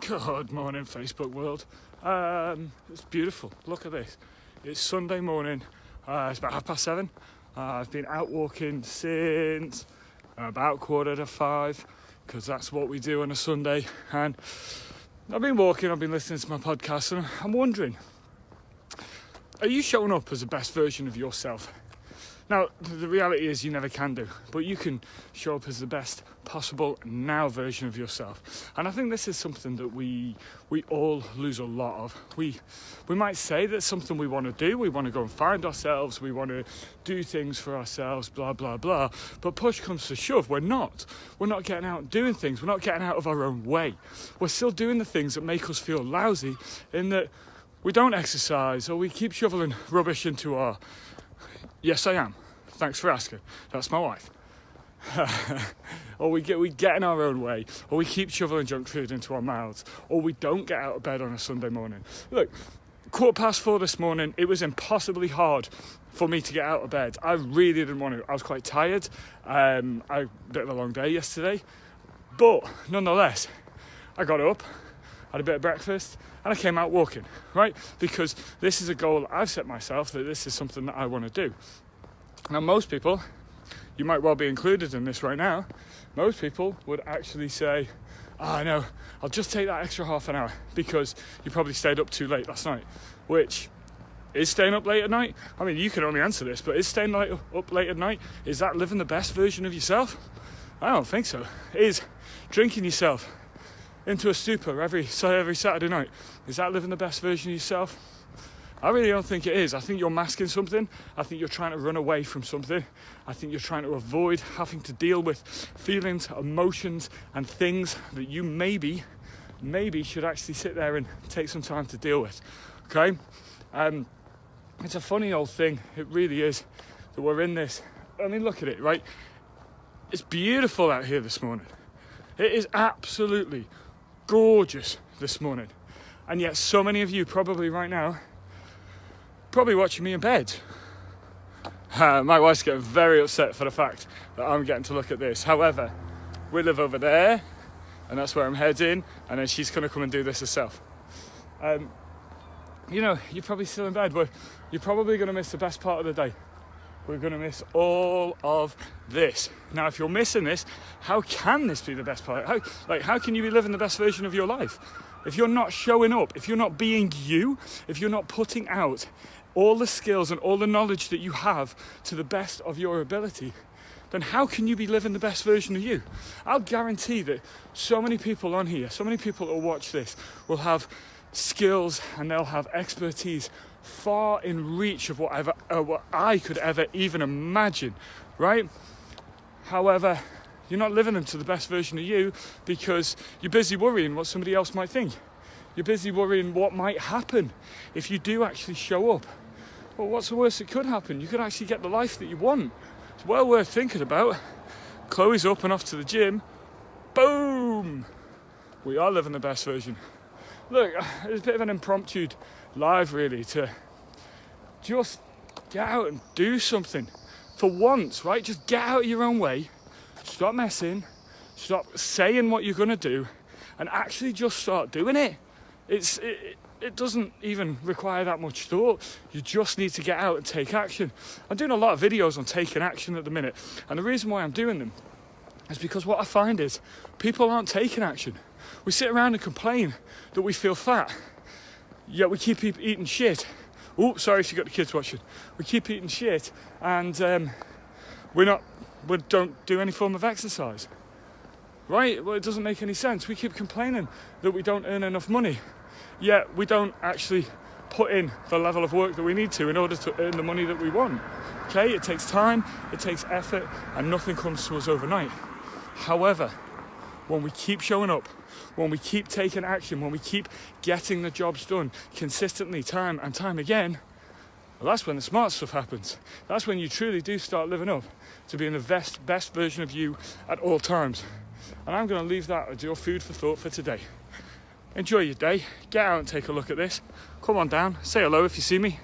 Good morning, Facebook world. It's beautiful. Look at this. It's Sunday morning. It's about 7:30. I've been out walking since about 4:45 because that's what we do on a Sunday. And I've been walking, I've been listening to my podcast, and I'm wondering, are you showing up as the best version of yourself? Now, the reality is you never can do, but you can show up as the best possible now version of yourself. And I think this is something that we all lose a lot of. We might say that's something we want to do. We want to go and find ourselves. We want to do things for ourselves, blah, blah, blah. But push comes to shove. We're not getting out and doing things. We're not getting out of our own way. We're still doing the things that make us feel lousy, in that we don't exercise, or we keep shoveling rubbish into our... Yes, I am. Thanks for asking. That's my wife. Or we get in our own way, or we keep shoveling junk food into our mouths, or we don't get out of bed on a Sunday morning. Look, 4:15 this morning, it was impossibly hard for me to get out of bed. I really didn't want to. I was quite tired. I had a bit of a long day yesterday. But nonetheless, I got up, had a bit of breakfast, and I came out walking, right? Because this is a goal I've set myself, that this is something that I want to do. Now, most people, you might well be included in this right now, most people would actually say, no, I'll just take that extra half an hour because you probably stayed up too late last night. Which, is staying up late at night? I mean, you can only answer this, but is staying up late at night, is that living the best version of yourself? I don't think so. Is drinking yourself into a stupor every Saturday night, is that living the best version of yourself? I really don't think it is. I think you're masking something. I think you're trying to run away from something. I think you're trying to avoid having to deal with feelings, emotions, and things that you maybe should actually sit there and take some time to deal with. Okay? It's a funny old thing. It really is, that we're in this. I mean, look at it, right? It's beautiful out here this morning. It is absolutely gorgeous this morning. And yet so many of you probably right now, probably watching me in bed. My wife's getting very upset for the fact that I'm getting to look at this. However, we live over there, and that's where I'm heading, and then she's going to come and do this herself. You're probably still in bed, but you're probably going to miss the best part of the day. We're going to miss all of this. Now, if you're missing this, how can this be the best part? How can you be living the best version of your life? If you're not showing up, if you're not being you, if you're not putting out all the skills and all the knowledge that you have to the best of your ability, then how can you be living the best version of you? I'll guarantee that so many people on here, so many people that will watch this, will have skills and they'll have expertise far in reach of what I could ever even imagine, right? However, you're not living them to the best version of you because you're busy worrying what somebody else might think. You're busy worrying what might happen if you do actually show up. Well, what's the worst that could happen? You could actually get the life that you want. It's well worth thinking about. Chloe's up and off to the gym. Boom! We are living the best version. Look, it's a bit of an impromptu live really, to just get out and do something. For once, right? Just get out of your own way. Stop messing. Stop saying what you're going to do. And actually just start doing it. It doesn't even require that much thought. You just need to get out and take action. I'm doing a lot of videos on taking action at the minute. And the reason why I'm doing them is because what I find is people aren't taking action. We sit around and complain that we feel fat. Yet we keep eating shit. Oh, sorry if you got the kids watching. We keep eating shit and we don't do any form of exercise. Right? Well, it doesn't make any sense. We keep complaining that we don't earn enough money, yet we don't actually put in the level of work that we need to in order to earn the money that we want. Okay? It takes time, it takes effort, and nothing comes to us overnight. However, when we keep showing up, when we keep taking action, when we keep getting the jobs done consistently, time and time again, well, that's when the smart stuff happens. That's when you truly do start living up to being the best version of you at all times. And I'm going to leave that as your food for thought for today. Enjoy your day. Get out and take a look at this. Come on down. Say hello if you see me.